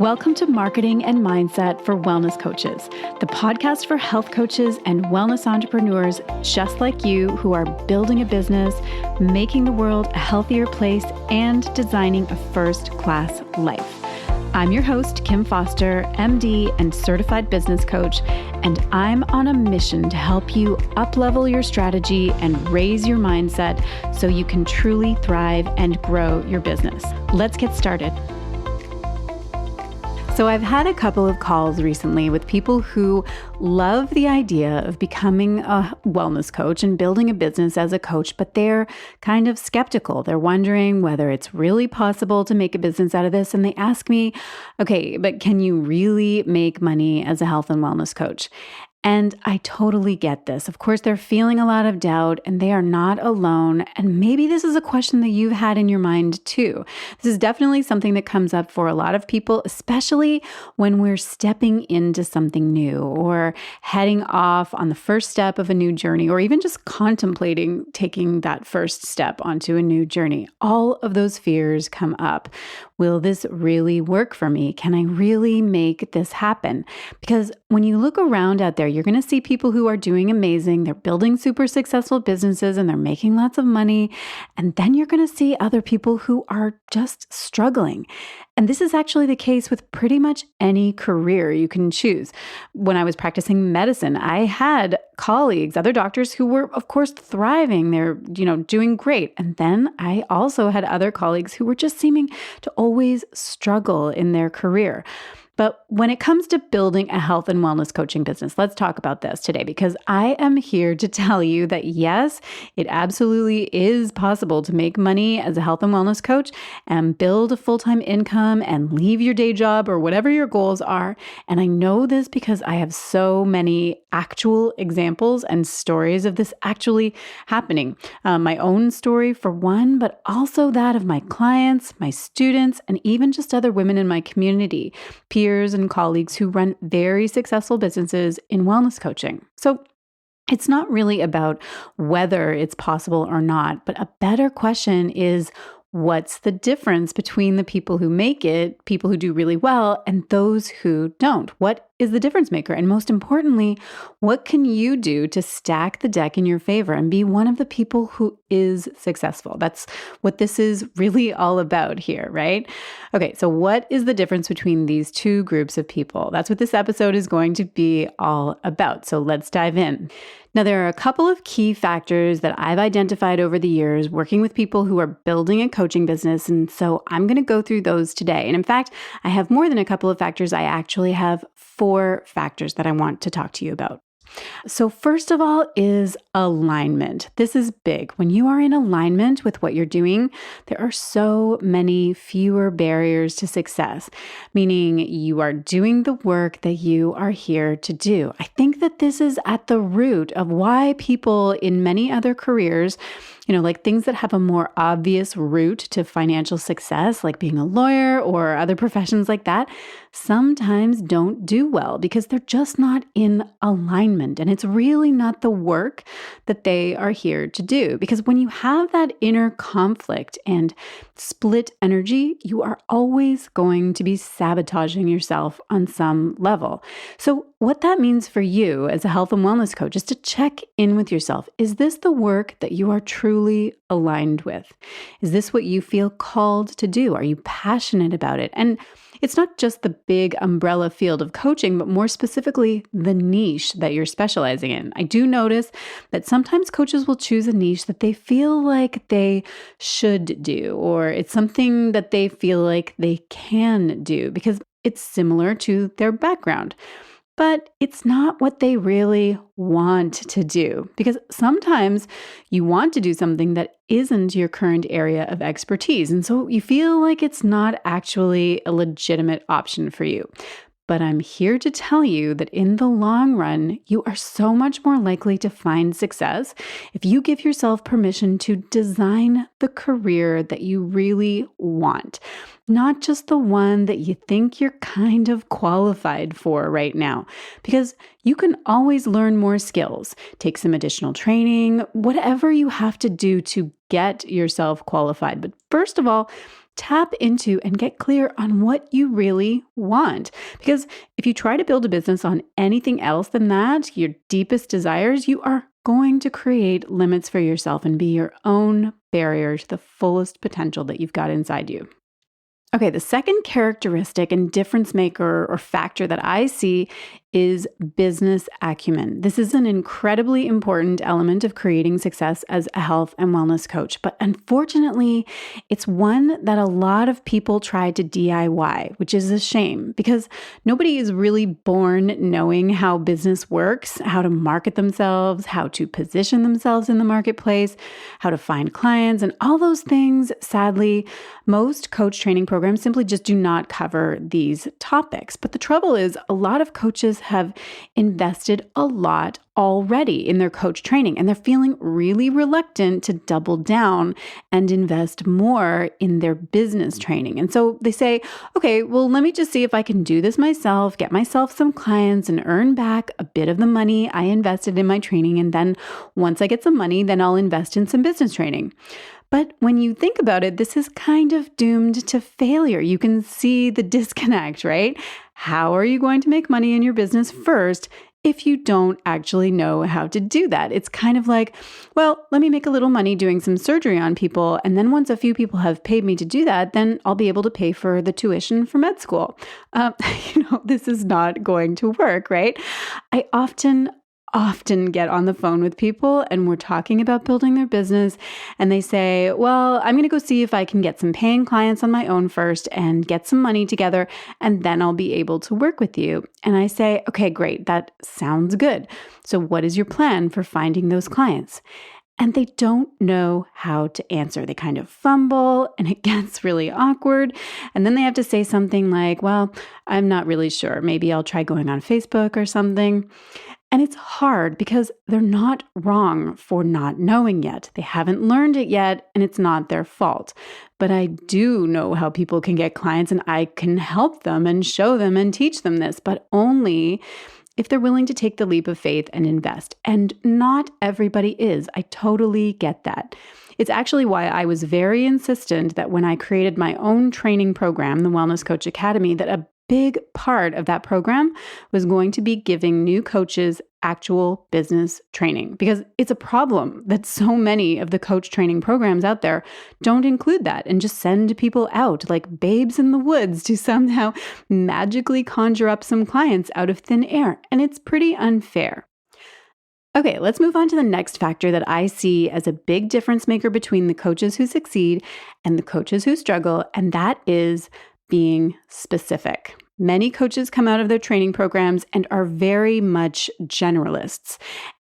Welcome to Marketing and Mindset for Wellness Coaches, the podcast for health coaches and wellness entrepreneurs just like you who are building a business, making the world a healthier place, and designing a first-class life. I'm your host, Kim Foster, MD and certified business coach, and I'm on a mission to help you up-level your strategy and raise your mindset so you can truly thrive and grow your business. Let's get started. So I've had a couple of calls recently with people who love the idea of becoming a wellness coach and building a business as a coach, but they're kind of skeptical. They're wondering whether it's really possible to make a business out of this. And they ask me, okay, but can you really make money as a health and wellness coach? And I totally get this. Of course, they're feeling a lot of doubt and they are not alone. And maybe this is a question that you've had in your mind too. This is definitely something that comes up for a lot of people, especially when we're stepping into something new or heading off on the first step of a new journey, or even just contemplating taking that first step onto a new journey. All of those fears come up. Will this really work for me? Can I really make this happen? Because when you look around out there, you're going to see people who are doing amazing. They're building super successful businesses and they're making lots of money. And then you're going to see other people who are just struggling. And this is actually the case with pretty much any career you can choose. When I was practicing medicine, I had colleagues, other doctors who were, of course, thriving. They're, doing great. And then I also had other colleagues who were just seeming to always struggle in their career. But when it comes to building a health and wellness coaching business, let's talk about this today, because I am here to tell you that yes, it absolutely is possible to make money as a health and wellness coach and build a full-time income and leave your day job or whatever your goals are. And I know this because I have so many actual examples and stories of this actually happening. My own story for one, but also that of my clients, my students, and even just other women in my community, peers and colleagues who run very successful businesses in wellness coaching. So it's not really about whether it's possible or not, but a better question is, what's the difference between the people who make it, people who do really well, and those who don't? What is the difference maker? And most importantly, what can you do to stack the deck in your favor and be one of the people who is successful? That's what this is really all about here, right? Okay, so what is the difference between these two groups of people? That's what this episode is going to be all about. So let's dive in. Now, there are a couple of key factors that I've identified over the years working with people who are building a coaching business. And so I'm going to go through those today. And in fact, I have more than a couple of factors. I actually have 4 factors that I want to talk to you about. So first of all is alignment. This is big. When you are in alignment with what you're doing, there are so many fewer barriers to success, meaning you are doing the work that you are here to do. I think that this is at the root of why people in many other careers, like things that have a more obvious route to financial success, like being a lawyer or other professions like that, sometimes don't do well because they're just not in alignment. And it's really not the work that they are here to do. Because when you have that inner conflict and split energy, you are always going to be sabotaging yourself on some level. So what that means for you as a health and wellness coach is to check in with yourself. Is this the work that you are truly aligned with? Is this what you feel called to do? Are you passionate about it? And it's not just the big umbrella field of coaching, but more specifically, the niche that you're specializing in. I do notice that sometimes coaches will choose a niche that they feel like they should do, or it's something that they feel like they can do because it's similar to their background. But it's not what they really want to do, because sometimes you want to do something that isn't your current area of expertise. And so you feel like it's not actually a legitimate option for you. But I'm here to tell you that in the long run, you are so much more likely to find success if you give yourself permission to design the career that you really want, not just the one that you think you're kind of qualified for right now. Because you can always learn more skills, take some additional training, whatever you have to do to get yourself qualified. But first of all, tap into and get clear on what you really want. Because if you try to build a business on anything else than that, your deepest desires, you are going to create limits for yourself and be your own barrier to the fullest potential that you've got inside you. Okay, the second characteristic and difference maker or factor that I see is business acumen. This is an incredibly important element of creating success as a health and wellness coach. But unfortunately, it's one that a lot of people try to DIY, which is a shame because nobody is really born knowing how business works, how to market themselves, how to position themselves in the marketplace, how to find clients, and all those things. Sadly, most coach training programs simply just do not cover these topics. But the trouble is, a lot of coaches have invested a lot already in their coach training, and they're feeling really reluctant to double down and invest more in their business training. And so they say, okay, well, let me just see if I can do this myself, get myself some clients and earn back a bit of the money I invested in my training. And then once I get some money, then I'll invest in some business training. But when you think about it, this is kind of doomed to failure. You can see the disconnect, right? How are you going to make money in your business first if you don't actually know how to do that? It's kind of like, well, let me make a little money doing some surgery on people. And then once a few people have paid me to do that, then I'll be able to pay for the tuition for med school. This is not going to work, right? I often get on the phone with people and we're talking about building their business and they say, well, I'm going to go see if I can get some paying clients on my own first and get some money together and then I'll be able to work with you. And I say, okay, great. That sounds good. So what is your plan for finding those clients? And they don't know how to answer. They kind of fumble and it gets really awkward. And then they have to say something like, well, I'm not really sure. Maybe I'll try going on Facebook or something. And it's hard because they're not wrong for not knowing yet. They haven't learned it yet, and it's not their fault. But I do know how people can get clients, and I can help them and show them and teach them this, but only if they're willing to take the leap of faith and invest. And not everybody is. I totally get that. It's actually why I was very insistent that when I created my own training program, the Wellness Coach Academy, that a big part of that program was going to be giving new coaches actual business training, because it's a problem that so many of the coach training programs out there don't include that and just send people out like babes in the woods to somehow magically conjure up some clients out of thin air. And it's pretty unfair. Okay, let's move on to the next factor that I see as a big difference maker between the coaches who succeed and the coaches who struggle, and that is being specific. Many coaches come out of their training programs and are very much generalists.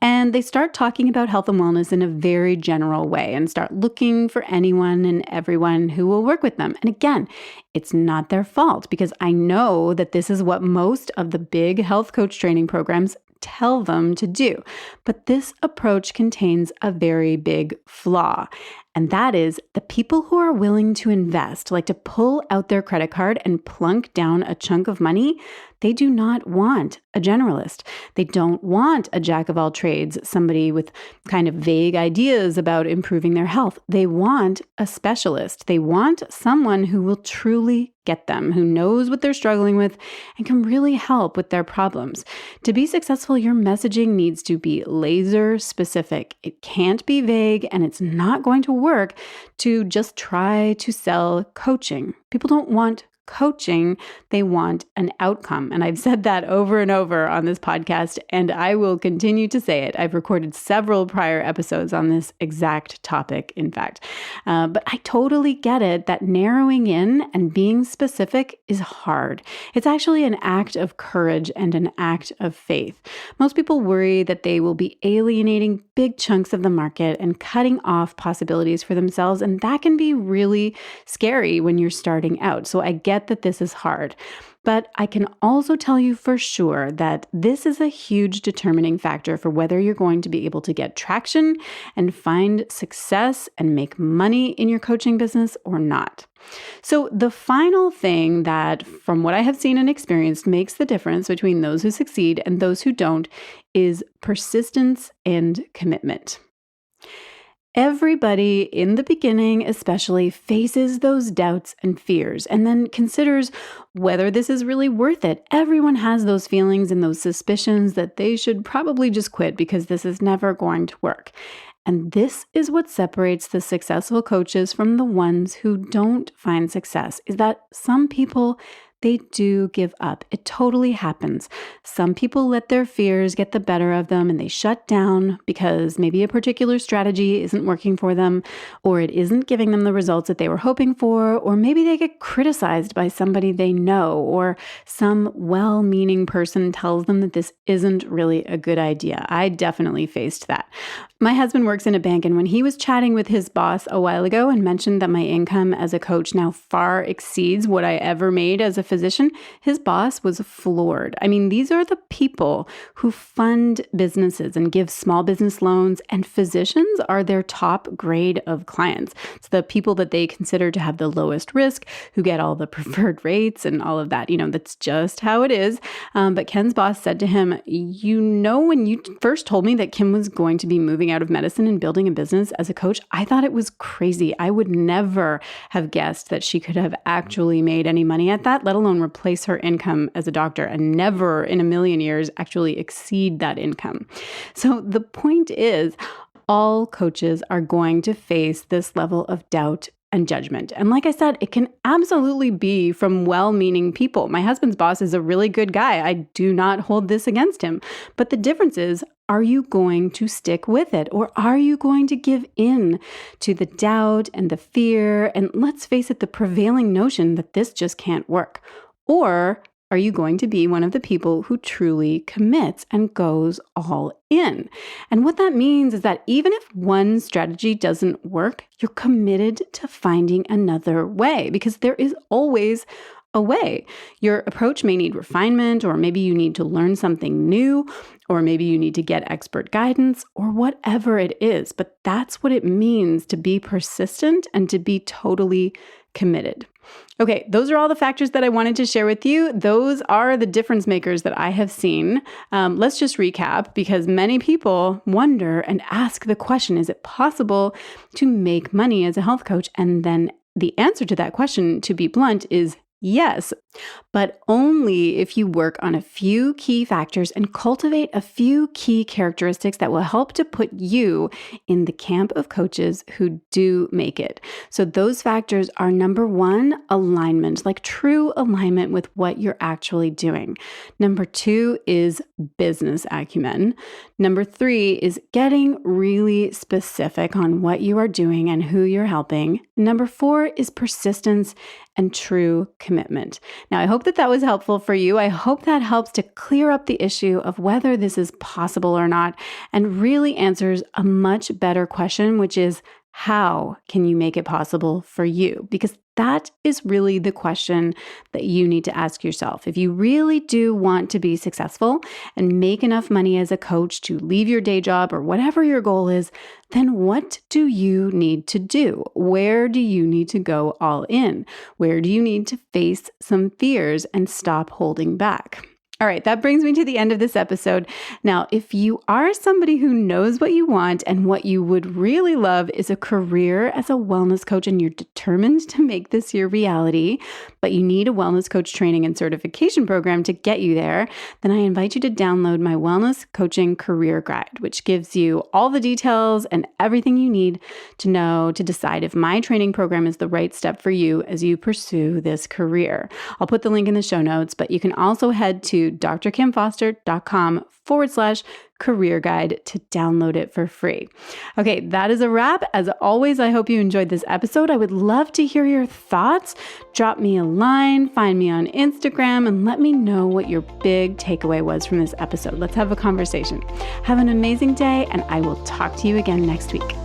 And they start talking about health and wellness in a very general way and start looking for anyone and everyone who will work with them. And again, it's not their fault because I know that this is what most of the big health coach training programs tell them to do. But this approach contains a very big flaw. And that is the people who are willing to invest, like to pull out their credit card and plunk down a chunk of money, they do not want a generalist. They don't want a jack of all trades, somebody with kind of vague ideas about improving their health. They want a specialist. They want someone who will truly get them, who knows what they're struggling with and can really help with their problems. To be successful, your messaging needs to be laser specific. It can't be vague, and it's not going to work to just try to sell coaching. People don't want coaching, they want an outcome. And I've said that over and over on this podcast, and I will continue to say it. I've recorded several prior episodes on this exact topic, in fact. But I totally get it that narrowing in and being specific is hard. It's actually an act of courage and an act of faith. Most people worry that they will be alienating big chunks of the market and cutting off possibilities for themselves, and that can be really scary when you're starting out. So I get that this is hard, but I can also tell you for sure that this is a huge determining factor for whether you're going to be able to get traction and find success and make money in your coaching business or not. So the final thing that, from what I have seen and experienced, makes the difference between those who succeed and those who don't is persistence and commitment. Everybody in the beginning, especially, faces those doubts and fears and then considers whether this is really worth it. Everyone has those feelings and those suspicions that they should probably just quit because this is never going to work. And this is what separates the successful coaches from the ones who don't find success, is that some people, they do give up. It totally happens. Some people let their fears get the better of them and they shut down because maybe a particular strategy isn't working for them, or it isn't giving them the results that they were hoping for, or maybe they get criticized by somebody they know, or some well-meaning person tells them that this isn't really a good idea. I definitely faced that. My husband works in a bank, and when he was chatting with his boss a while ago and mentioned that my income as a coach now far exceeds what I ever made as a physician, his boss was floored. I mean, these are the people who fund businesses and give small business loans, and physicians are their top grade of clients. It's the people that they consider to have the lowest risk, who get all the preferred rates and all of that. That's just how it is. But Ken's boss said to him, when you first told me that Kim was going to be moving out of medicine and building a business as a coach, I thought it was crazy. I would never have guessed that she could have actually made any money at that, let alone replace her income as a doctor, and never in a million years actually exceed that income. So the point is, all coaches are going to face this level of doubt and judgment. And like I said, it can absolutely be from well-meaning people. My husband's boss is a really good guy. I do not hold this against him. But the difference is, are you going to stick with it? Or are you going to give in to the doubt and the fear? And let's face it, the prevailing notion that this just can't work. Or are you going to be one of the people who truly commits and goes all in? And what that means is that even if one strategy doesn't work, you're committed to finding another way, because there is always a way. Your approach may need refinement, or maybe you need to learn something new, or maybe you need to get expert guidance, or whatever it is. But that's what it means to be persistent and to be totally committed. Okay, those are all the factors that I wanted to share with you. Those are the difference makers that I have seen. Let's just recap, because many people wonder and ask the question, is it possible to make money as a health coach? And then the answer to that question, to be blunt, is yes, but only if you work on a few key factors and cultivate a few key characteristics that will help to put you in the camp of coaches who do make it. So those factors are, number one, alignment, like true alignment with what you're actually doing. Number two is business acumen. Number three is getting really specific on what you are doing and who you're helping. Number four is persistence and true commitment. Now, I hope that was helpful for you. I hope that helps to clear up the issue of whether this is possible or not, and really answers a much better question, which is, how can you make it possible for you? Because that is really the question that you need to ask yourself. If you really do want to be successful and make enough money as a coach to leave your day job or whatever your goal is, then what do you need to do? Where do you need to go all in? Where do you need to face some fears and stop holding back? All right, that brings me to the end of this episode. Now, if you are somebody who knows what you want and what you would really love is a career as a wellness coach, and you're determined to make this your reality, but you need a wellness coach training and certification program to get you there, then I invite you to download my Wellness Coaching Career Guide, which gives you all the details and everything you need to know to decide if my training program is the right step for you as you pursue this career. I'll put the link in the show notes, but you can also head to drkimfoster.com/career guide to download it for free. Okay, that is a wrap. As always, I hope you enjoyed this episode. I would love to hear your thoughts. Drop me a line, find me on Instagram, and let me know what your big takeaway was from this episode. Let's have a conversation. Have an amazing day, and I will talk to you again next week.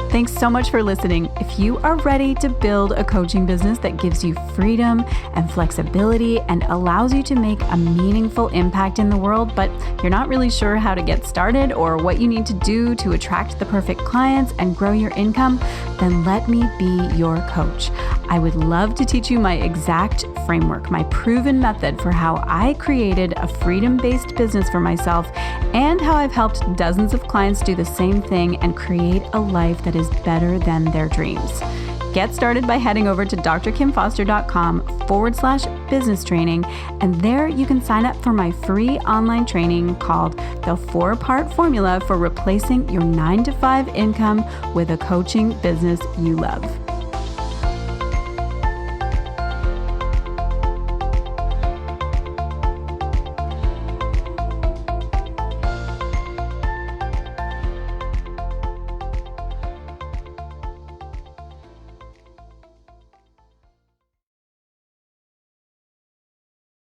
Thanks so much for listening. If you are ready to build a coaching business that gives you freedom and flexibility and allows you to make a meaningful impact in the world, but you're not really sure how to get started or what you need to do to attract the perfect clients and grow your income, then let me be your coach. I would love to teach you my exact framework, my proven method for how I created a freedom-based business for myself and how I've helped dozens of clients do the same thing and create a life that is better than their dreams. Get started by heading over to drkimfoster.com/business training, and there you can sign up for my free online training called The 4-Part Formula for Replacing Your 9-to-5 Income with a Coaching Business You Love.